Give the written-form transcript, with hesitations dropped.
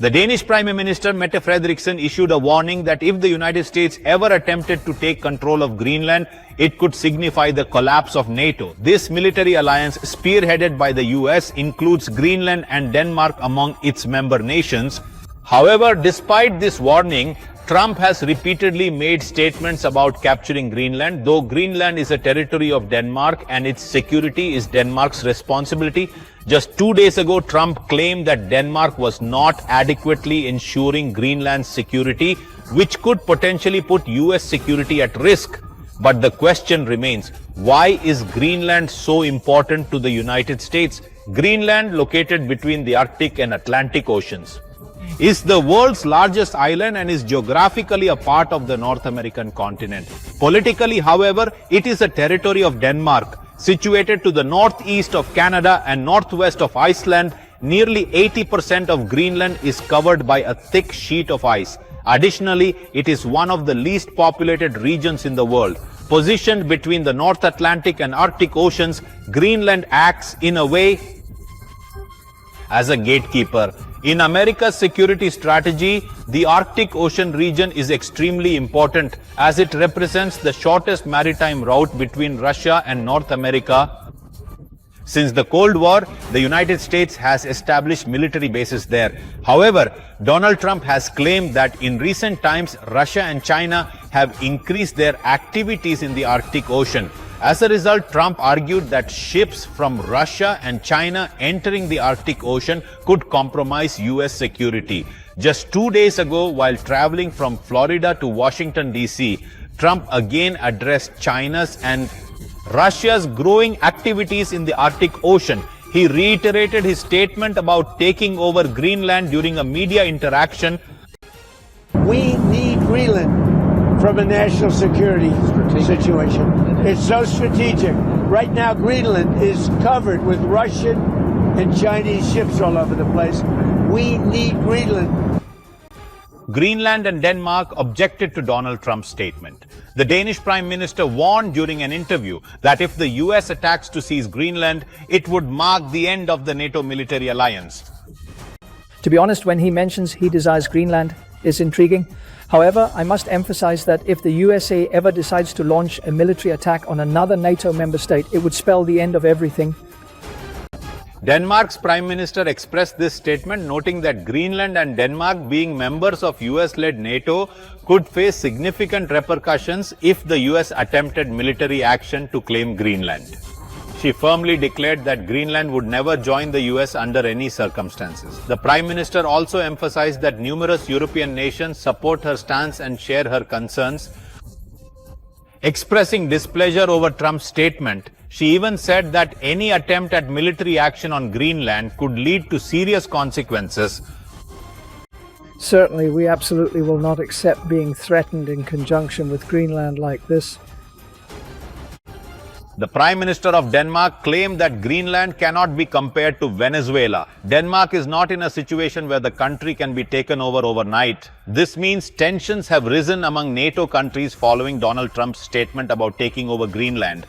The Danish Prime Minister Mette Frederiksen issued a warning that if the United States ever attempted to take control of Greenland, it could signify the collapse of NATO. This military alliance, spearheaded by the US, includes Greenland and Denmark among its member nations. However, despite this warning, Trump has repeatedly made statements about capturing Greenland. Though Greenland is a territory of Denmark and its security is Denmark's responsibility, just 2 days ago, Trump claimed that Denmark was not adequately ensuring Greenland's security, which could potentially put US security at risk. But the question remains, why is Greenland so important to the United States? Greenland, located between the Arctic and Atlantic Oceans, is the world's largest island and is geographically a part of the North American continent. Politically, however, it is a territory of Denmark. Situated to the northeast of Canada and northwest of Iceland, nearly 80% of Greenland is covered by a thick sheet of ice. Additionally, it is one of the least populated regions in the world. Positioned between the North Atlantic and Arctic Oceans, Greenland acts in a way as a gatekeeper. In America's security strategy, the Arctic Ocean region is extremely important as it represents the shortest maritime route between Russia and North America. Since the Cold War, the United States has established military bases there. However, Donald Trump has claimed that in recent times, Russia and China have increased their activities in the Arctic Ocean. As a result, Trump argued that ships from Russia and China entering the Arctic Ocean could compromise US security. Just 2 days ago, while traveling from Florida to Washington, D.C., Trump again addressed China's and Russia's growing activities in the Arctic Ocean. He reiterated his statement about taking over Greenland during a media interaction. We need Greenland from a national security situation. It's so strategic. Right now, Greenland is covered with Russian and Chinese ships all over the place. We need Greenland. Greenland and Denmark objected to Donald Trump's statement. The Danish Prime Minister warned during an interview that if the US attacks to seize Greenland, it would mark the end of the NATO military alliance. To be honest, when he mentions he desires Greenland, is intriguing. However, I must emphasize that if the USA ever decides to launch a military attack on another NATO member state, it would spell the end of everything. Denmark's Prime Minister expressed this statement, noting that Greenland and Denmark, being members of US-led NATO, could face significant repercussions if the US attempted military action to claim Greenland. She firmly declared that Greenland would never join the US under any circumstances. The Prime Minister also emphasized that numerous European nations support her stance and share her concerns. Expressing displeasure over Trump's statement, she even said that any attempt at military action on Greenland could lead to serious consequences. Certainly, we absolutely will not accept being threatened in conjunction with Greenland like this. The Prime Minister of Denmark claimed that Greenland cannot be compared to Venezuela. Denmark is not in a situation where the country can be taken over overnight. This means tensions have risen among NATO countries following Donald Trump's statement about taking over Greenland.